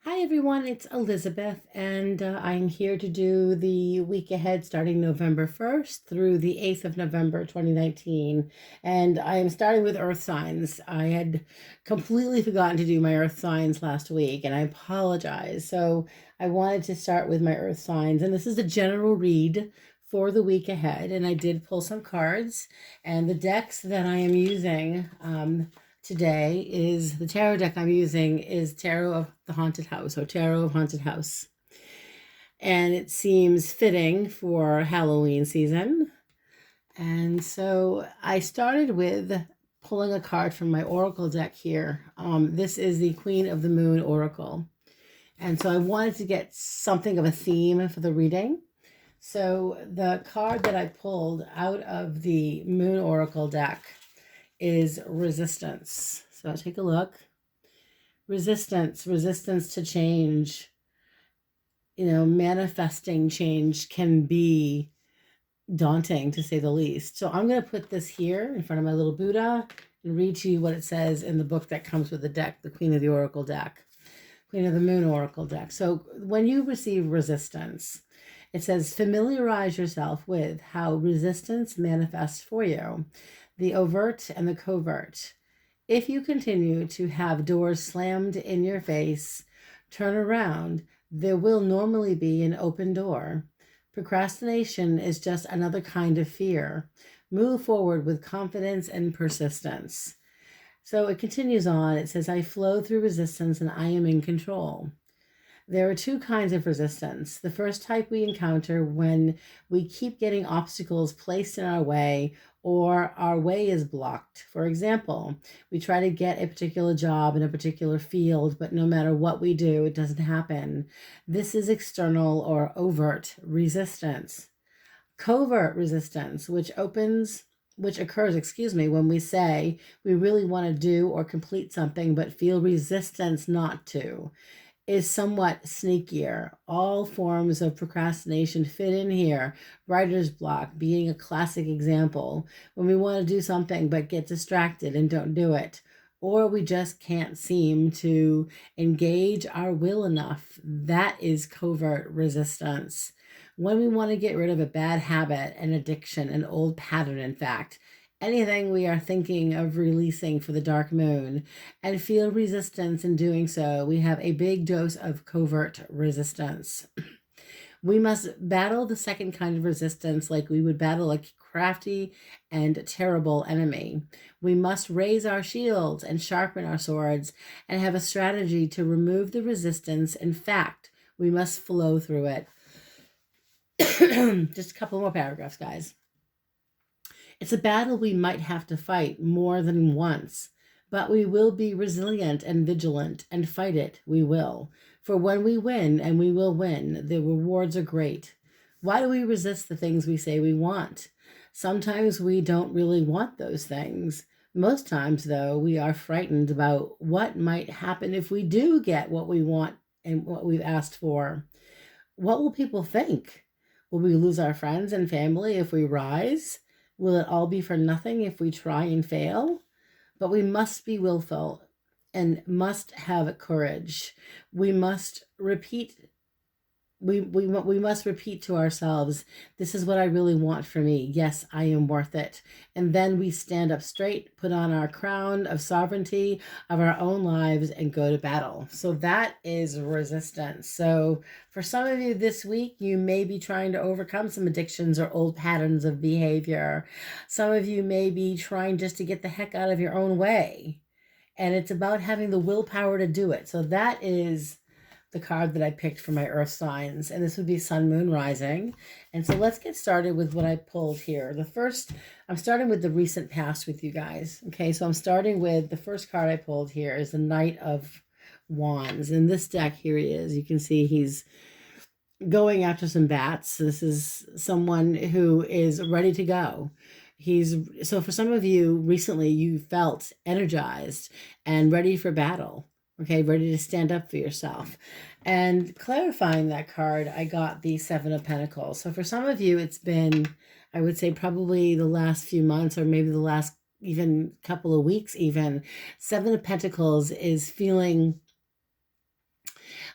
Hi everyone, it's Elizabeth, and I'm here to do the week ahead starting November 1st through the 8th of November 2019. And I am starting with Earth signs. I had completely forgotten to do my Earth signs last week, and I apologize. So I wanted to start with my Earth signs, and this is a general read for the week ahead. And I did pull some cards, and the decks that I am using. Today is the tarot deck I'm using is Tarot of the Haunted House, or Tarot of Haunted House. And it seems fitting for Halloween season. And so I started with pulling a card from my Oracle deck here. This is the Queen of the Moon Oracle. And so I wanted to get something of a theme for the reading. So the card that I pulled out of the Moon Oracle deck is resistance. So take a look. Resistance to change. Manifesting change can be daunting, to say the least. So I'm going to put this here in front of my little Buddha and read to you what it says in the book that comes with the deck, the Queen of the Oracle deck, Queen of the Moon Oracle deck. So when you receive resistance, it says, familiarize yourself with how resistance manifests for you, the overt and the covert. If you continue to have doors slammed in your face, turn around. There will normally be an open door. Procrastination is just another kind of fear. Move forward with confidence and persistence. So it continues on. It says, I flow through resistance and I am in control. There are two kinds of resistance. The first type we encounter when we keep getting obstacles placed in our way or our way is blocked. For example, we try to get a particular job in a particular field, but no matter what we do, it doesn't happen. This is external or overt resistance. Covert resistance, which occurs, when we say we really want to do or complete something but feel resistance not to, is somewhat sneakier. All forms of procrastination fit in here. Writer's block being a classic example. When we want to do something but get distracted and don't do it, or we just can't seem to engage our will enough, that is covert resistance. When we want to get rid of a bad habit, an addiction, an old pattern, in fact, anything we are thinking of releasing for the dark moon and feel resistance in doing so, we have a big dose of covert resistance. We must battle the second kind of resistance like we would battle a crafty and terrible enemy. We must raise our shields and sharpen our swords and have a strategy to remove the resistance. In fact, we must flow through it. Just a couple more paragraphs, guys. It's a battle we might have to fight more than once, but we will be resilient and vigilant and fight it. We will. For when we win, and we will win, the rewards are great. Why do we resist the things we say we want? Sometimes we don't really want those things. Most times, though, we are frightened about what might happen if we do get what we want and what we've asked for. What will people think? Will we lose our friends and family if we rise? Will it all be for nothing if we try and fail? But we must be willful and must have courage. We must repeat we must repeat to ourselves, this is what I really want for me. Yes, I am worth it. And then we stand up straight, put on our crown of sovereignty of our own lives, and go to battle. So that is resistance. So for some of you this week, you may be trying to overcome some addictions or old patterns of behavior. Some of you may be trying just to get the heck out of your own way. And it's about having the willpower to do it. So that is the card that I picked for my earth signs, and this would be Sun, Moon, Rising. And so let's get started with what I pulled here. I'm starting with the recent past with you guys. Okay, so I'm starting with the first card I pulled here is the Knight of Wands. In this deck, here he is. You can see he's going after some bats. This is someone who is ready to go. So for some of you recently, you felt energized and ready for battle. Okay, ready to stand up for yourself. And clarifying that card, I got the Seven of Pentacles. So for some of you, it's been, I would say, probably the last few months or maybe the last even couple of weeks even. Seven of Pentacles is feeling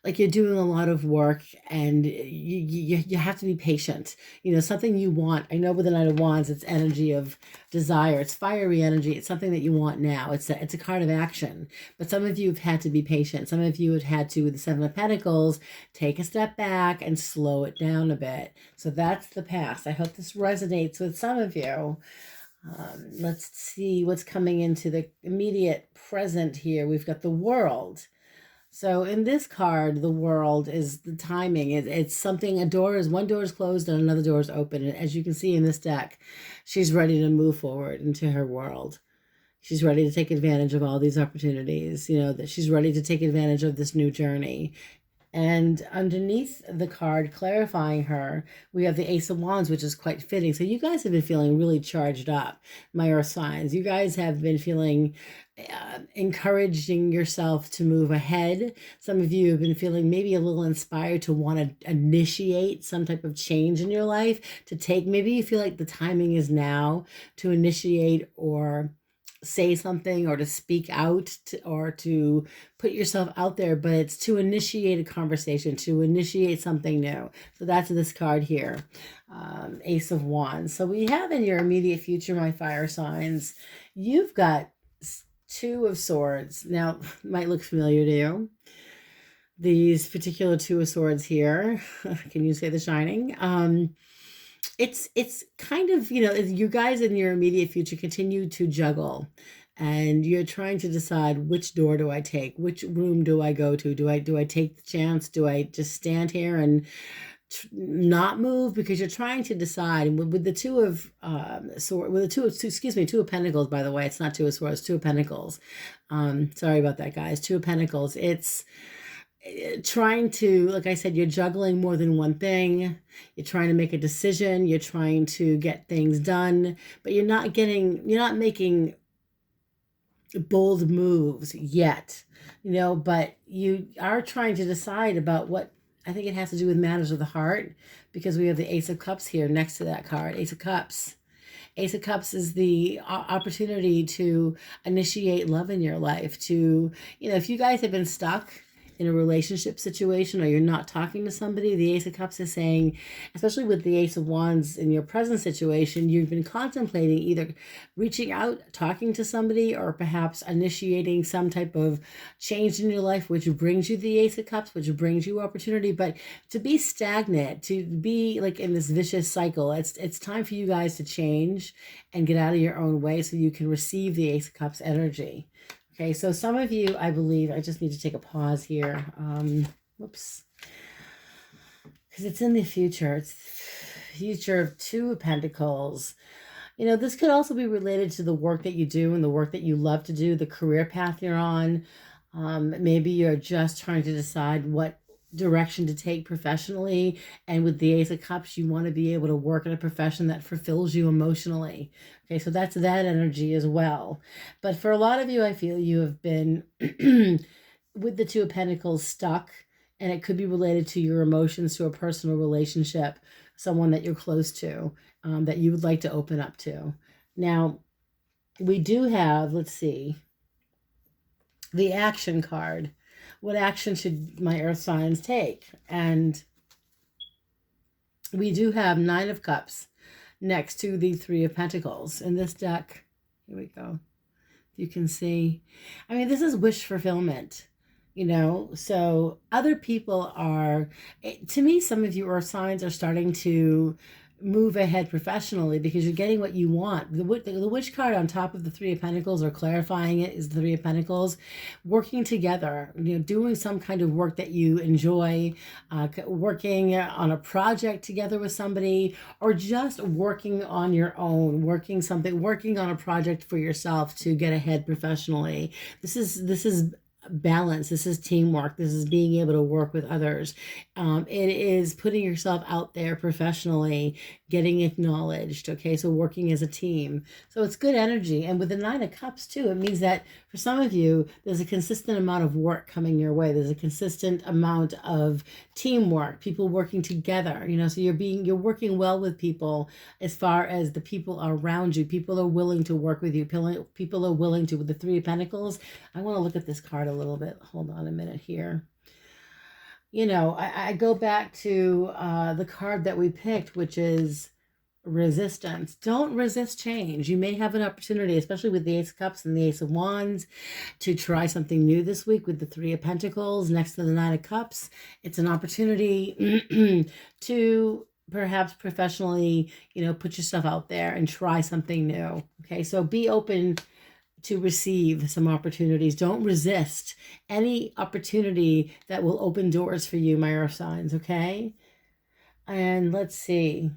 like you're doing a lot of work, and you have to be patient. You know, something you want. I know with the Knight of Wands, it's energy of desire. It's fiery energy. It's something that you want now. It's a card of action. But some of you have had to be patient. Some of you have had to, with the Seven of Pentacles, take a step back and slow it down a bit. So that's the past. I hope this resonates with some of you. Let's see what's coming into the immediate present here. We've got the World. So in this card, the World is the timing. It's something, one door is closed and another door is open. And as you can see in this deck, she's ready to move forward into her world. She's ready to take advantage of all these opportunities, you know, that she's ready to take advantage of this new journey. And underneath the card clarifying her, we have the Ace of Wands, which is quite fitting. So you guys have been feeling really charged up, my earth signs. You guys have been feeling encouraging yourself to move ahead. Some of you have been feeling maybe a little inspired to want to initiate some type of change in your life, to take, maybe you feel like the timing is now to initiate or say something or to speak out or to put yourself out there, but it's to initiate a conversation, to initiate something new. So that's this card here, Ace of Wands. So we have in your immediate future, my fire signs, you've got Two of Swords. Now, might look familiar to you. These particular Two of Swords here, can you say The Shining? It's kind of, you know, you guys in your immediate future continue to juggle, and you're trying to decide, which door do I take? Which room do I go to? Do I take the chance? Do I just stand here and not move? Because you're trying to decide. And with the Two of Two of Pentacles, by the way, it's not Two of Swords, Two of Pentacles. Sorry about that, guys. Two of Pentacles. It's trying to, like I said, you're juggling more than one thing. You're trying to make a decision. You're trying to get things done, but you're not making bold moves yet, you know, but you are trying to decide about what, I think it has to do with matters of the heart, because we have the Ace of Cups here next to that card, Ace of Cups. Ace of Cups is the opportunity to initiate love in your life, to, you know, if you guys have been stuck in a relationship situation or you're not talking to somebody, the Ace of Cups is saying, especially with the Ace of Wands in your present situation, you've been contemplating either reaching out, talking to somebody, or perhaps initiating some type of change in your life, which brings you the Ace of Cups, which brings you opportunity. But to be stagnant, to be like in this vicious cycle, it's time for you guys to change and get out of your own way so you can receive the Ace of Cups energy. Okay, so some of you, I believe, I just need to take a pause here. Whoops. Because it's in the future. It's future of Two of Pentacles. You know, this could also be related to the work that you do and the work that you love to do, the career path you're on. Maybe you're just trying to decide what direction to take professionally, and with the Ace of Cups, you want to be able to work in a profession that fulfills you emotionally. Okay, so that's that energy as well. But for a lot of you, I feel you have been with the Two of Pentacles stuck, and it could be related to your emotions, to a personal relationship, someone that you're close to, that you would like to open up to. Now, we do have, let's see, the action card. What action should my earth signs take? And we do have Nine of Cups next to the Three of Pentacles in this deck. Here we go. You can see, I mean, this is wish fulfillment, you know, so other people are, to me, some of you earth signs are starting to move ahead professionally because you're getting what you want. The Witch card on top of the Three of Pentacles, or clarifying it, is the Three of Pentacles. Working together, you know, doing some kind of work that you enjoy, working on a project together with somebody, or just working on your own, working on a project for yourself to get ahead professionally. This is balance. This is teamwork. This is being able to work with others. It is putting yourself out there professionally, getting acknowledged. Okay, so working as a team. So it's good energy. And with the Nine of Cups too, it means that for some of you, there's a consistent amount of work coming your way. There's a consistent amount of teamwork, people working together, you know, so you're working well with people as far as the people around you. People are willing to work with you. People are willing to, with the Three of Pentacles. I want to look at this card a little bit. Hold on a minute here. you know, I go back to the card that we picked, which is resistance. Don't resist change. You may have an opportunity, especially with the Ace of Cups and the Ace of Wands, to try something new this week with the Three of Pentacles next to the Nine of Cups. It's an opportunity to perhaps professionally, you know, put yourself out there and try something new. Okay, so be open to receive some opportunities. Don't resist any opportunity that will open doors for you, my earth signs, okay? And let's see.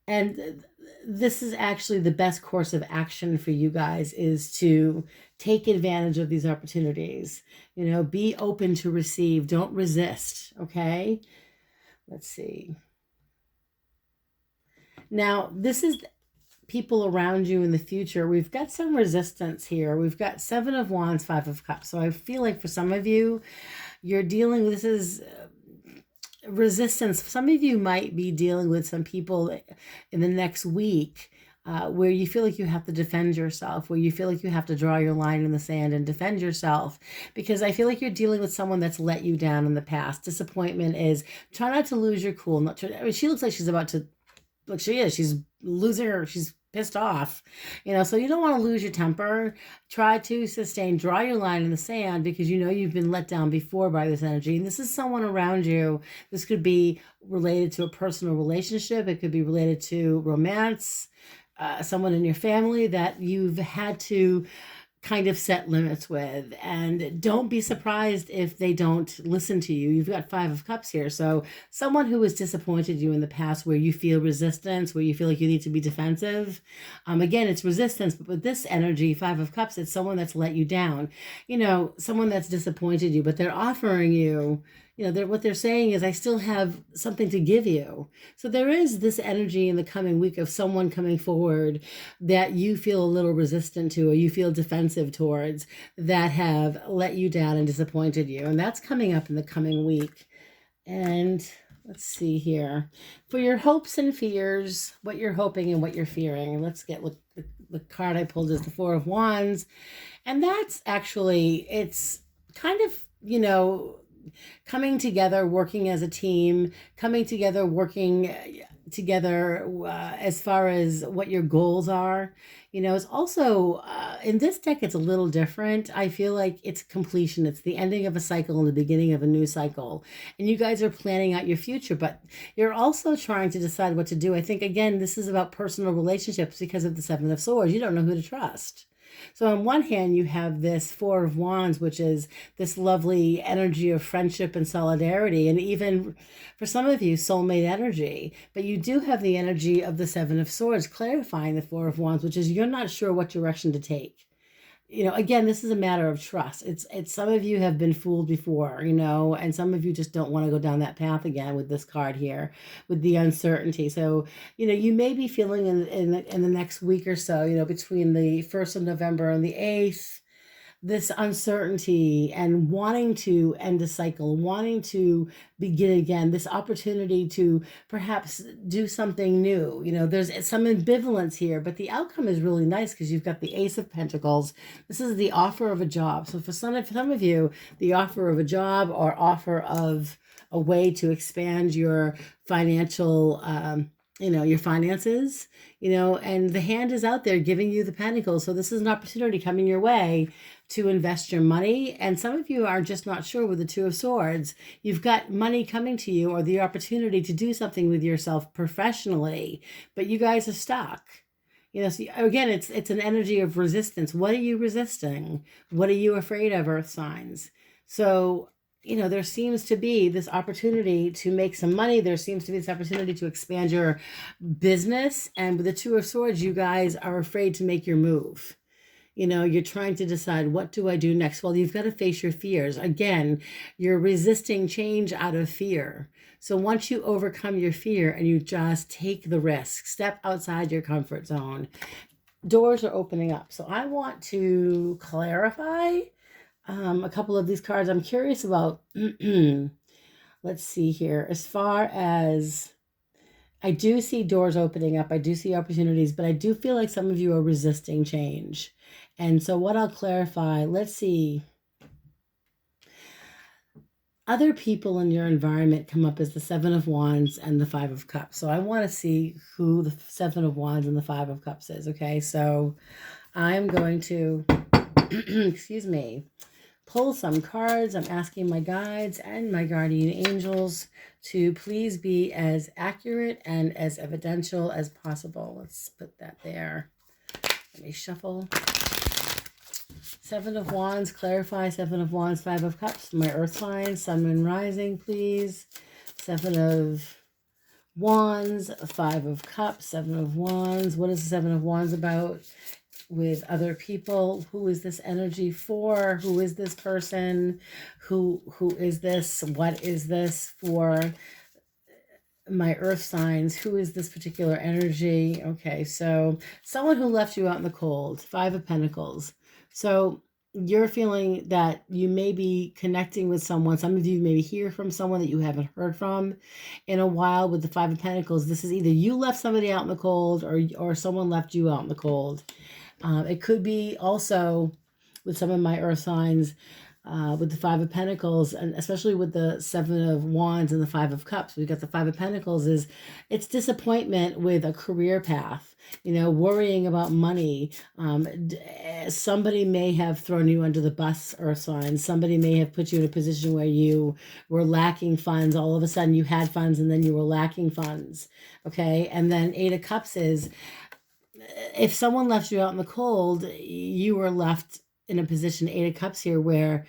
And this is actually the best course of action for you guys, is to take advantage of these opportunities. You know, be open to receive. Don't resist, okay? Let's see. Now, this is people around you in the future. We've got some resistance here. We've got Seven of Wands, Five of Cups. So I feel like for some of you, you're dealing, this is resistance. Some of you might be dealing with some people in the next week where you feel like you have to defend yourself, where you feel like you have to draw your line in the sand and defend yourself, because I feel like you're dealing with someone that's let you down in the past. Disappointment is, try not to lose your cool. Not to, I mean, she looks like she's about to, look, she is. She's losing her. She's pissed off, you know, so you don't want to lose your temper. Try to sustain, draw your line in the sand, because you know you've been let down before by this energy. And this is someone around you. This could be related to a personal relationship. It could be related to romance, someone in your family that you've had to kind of set limits with. And don't be surprised if they don't listen to you. You've got Five of Cups here. So someone who has disappointed you in the past, where you feel resistance, where you feel like you need to be defensive. Again, it's resistance, but with this energy, Five of Cups, it's someone that's let you down. You know, someone that's disappointed you, but they're offering you, you know, what they're saying is, I still have something to give you. So there is this energy in the coming week of someone coming forward that you feel a little resistant to, or you feel defensive towards, that have let you down and disappointed you. And that's coming up in the coming week. And let's see here. For your hopes and fears, what you're hoping and what you're fearing. And let's get what the card I pulled is the Four of Wands. And that's actually, it's kind of, you know, coming together, working as a team, coming together, working together as far as what your goals are. You know, it's also, in this deck, it's a little different. I feel like it's completion. It's the ending of a cycle and the beginning of a new cycle. And you guys are planning out your future, but you're also trying to decide what to do. I think, again, this is about personal relationships because of the Seven of Swords. You don't know who to trust. So on one hand, you have this Four of Wands, which is this lovely energy of friendship and solidarity, and even for some of you, soulmate energy. But you do have the energy of the Seven of Swords, clarifying the Four of Wands, which is you're not sure what direction to take. You know, again, this is a matter of trust. It's some of you have been fooled before, you know, and some of you just don't want to go down that path again with this card here, with the uncertainty. So, you know, you may be feeling in the next week or so, you know, between the 1st of November and the 8th, this uncertainty and wanting to end a cycle, wanting to begin again, this opportunity to perhaps do something new. You know, there's some ambivalence here, but the outcome is really nice because you've got the Ace of Pentacles. This is the offer of a job. So for some of you, the offer of a job or offer of a way to expand your financial you know, your finances, you know, and the hand is out there giving you the pentacles. So this is an opportunity coming your way to invest your money. And some of you are just not sure with the Two of Swords. You've got money coming to you or the opportunity to do something with yourself professionally, but you guys are stuck. You know, so again, it's an energy of resistance. What are you resisting? What are you afraid of, earth signs? So, you know, there seems to be this opportunity to make some money. There seems to be this opportunity to expand your business. And with the Two of Swords, you guys are afraid to make your move. You know, you're trying to decide, what do I do next? Well, you've got to face your fears. Again, you're resisting change out of fear. So once you overcome your fear and you just take the risk, step outside your comfort zone, doors are opening up. So I want to clarify a couple of these cards. I'm curious about, let's see here. As far as, I do see doors opening up. I do see opportunities, but I do feel like some of you are resisting change. And so what I'll clarify, let's see. other people in your environment come up as the Seven of Wands and the Five of Cups. So I want to see who the Seven of Wands and the Five of Cups is. Okay, so I'm going to, excuse me, pull some cards. I'm asking my guides and my guardian angels to please be as accurate and as evidential as possible. Let's put that there. Let me shuffle. Seven of Wands, clarify. Seven of Wands, Five of Cups. My earth sign, sun, moon, rising, please. Seven of Wands, Five of Cups, Seven of Wands. What is the Seven of Wands about with other people? Who is this energy for? Who is this person? Who is this? What is this for my earth signs? Who is this particular energy? Okay, so someone who left you out in the cold. Five of Pentacles. So you're feeling that you may be connecting with someone. Some of you maybe hear from someone that you haven't heard from in a while with the Five of Pentacles. This is either you left somebody out in the cold or someone left you out in the cold. It could be also with some of my earth signs with the Five of Pentacles, and especially with the Seven of Wands and the Five of Cups. We've got the Five of Pentacles is it's disappointment with a career path, you know, worrying about money. Somebody may have thrown you under the bus, earth signs. Somebody may have put you in a position where you were lacking funds. All of a sudden you had funds and then you were lacking funds. Okay. And then Eight of Cups is if someone left you out in the cold, you were left in a position, Eight of Cups here, where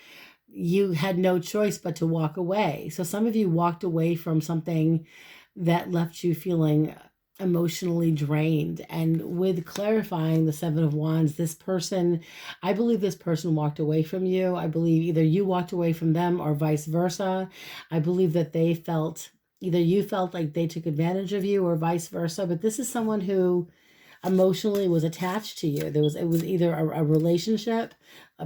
you had no choice but to walk away. So some of you walked away from something that left you feeling emotionally drained. And with clarifying the Seven of Wands, this person, I believe this person walked away from you. I believe either you walked away from them or vice versa. I believe that they felt, either you felt like they took advantage of you or vice versa. But this is someone who emotionally was attached to you. It was either a relationship,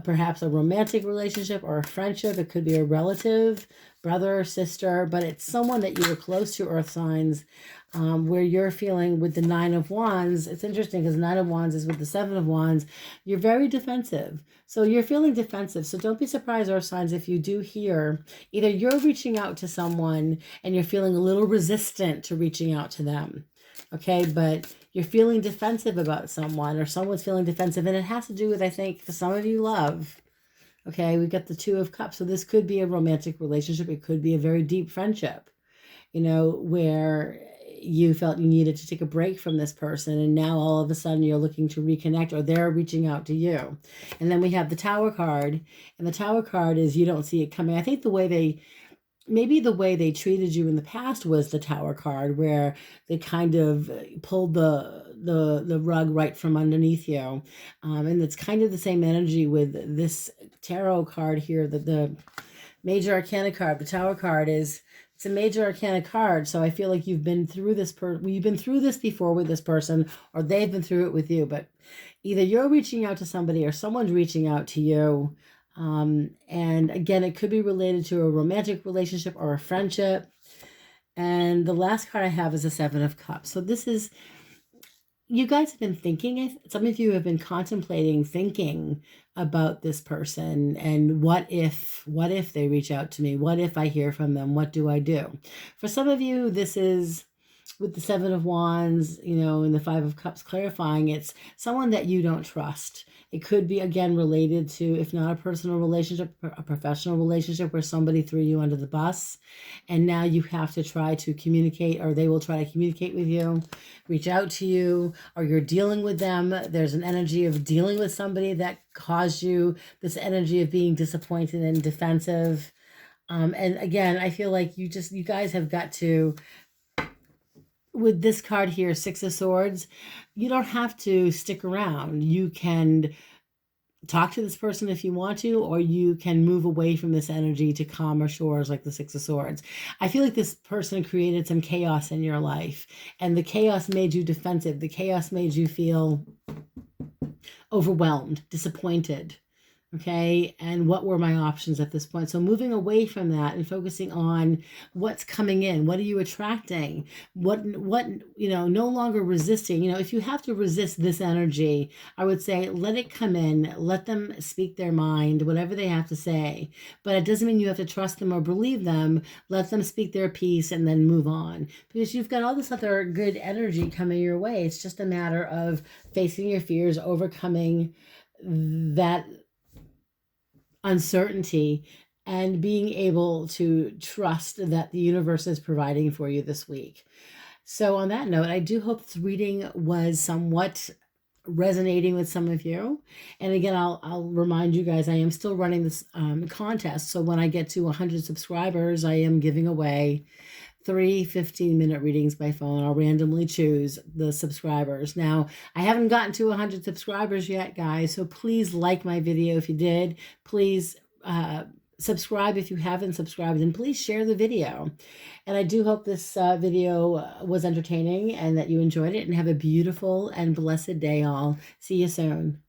perhaps a romantic relationship or a friendship. It could be a relative, brother or sister, but it's someone that you were close to, earth signs, where you're feeling with the Nine of Wands. It's interesting because Nine of Wands is with the Seven of Wands. You're very defensive. So you're feeling defensive. So don't be surprised, earth signs, if you do hear either you're reaching out to someone and you're feeling a little resistant to reaching out to them. Okay, but you're feeling defensive about someone or someone's feeling defensive, and it has to do with, I think, for some of you, love. Okay, we've got the Two of Cups. So this could be a romantic relationship. It could be a very deep friendship, you know, where you felt you needed to take a break from this person, and now all of a sudden you're looking to reconnect, or they're reaching out to you. And then we have the Tower card, and the Tower card is you don't see it coming. I think maybe the way they treated you in the past was the Tower card, where they kind of pulled the rug right from underneath you. And it's kind of the same energy with this tarot card here, the Major Arcana card. The Tower card it's a Major Arcana card. So I feel like you've been through this you've been through this before with this person, or they've been through it with you. But either you're reaching out to somebody or someone's reaching out to you. And again, it could be related to a romantic relationship or a friendship. And the last card I have is a Seven of Cups. So this is, you guys have been thinking, some of you have been contemplating, thinking about this person and what if they reach out to me? What if I hear from them? What do I do? For some of you, this is with the Seven of Wands, you know, and the Five of Cups clarifying, it's someone that you don't trust. It could be, again, related to, if not a personal relationship, a professional relationship where somebody threw you under the bus and now you have to try to communicate, or they will try to communicate with you, reach out to you, or you're dealing with them. There's an energy of dealing with somebody that caused you this energy of being disappointed and defensive. And again, I feel like you guys have got to, with this card here, Six of Swords, you don't have to stick around. You can talk to this person if you want to, or you can move away from this energy to calmer shores like the Six of Swords. I feel like this person created some chaos in your life, and the chaos made you defensive. The chaos made you feel overwhelmed, disappointed. Okay, and what were my options at this point? So moving away from that and focusing on what's coming in. What are you attracting? What no longer resisting. If you have to resist this energy, I would say let it come in, let them speak their mind, whatever they have to say. But it doesn't mean you have to trust them or believe them. Let them speak their piece and then move on, because you've got all this other good energy coming your way. It's just a matter of facing your fears, overcoming that uncertainty, and being able to trust that the universe is providing for you this week. So on that note, I do hope this reading was somewhat resonating with some of you. And again, I'll remind you guys, I am still running this contest. So when I get to 100 subscribers, I am giving away 3 15-minute readings by phone. I'll randomly choose the subscribers. Now, I haven't gotten to 100 subscribers yet, guys, so please like my video if you did. Please subscribe if you haven't subscribed, and please share the video. And I do hope this video was entertaining and that you enjoyed it, and have a beautiful and blessed day all. See you soon.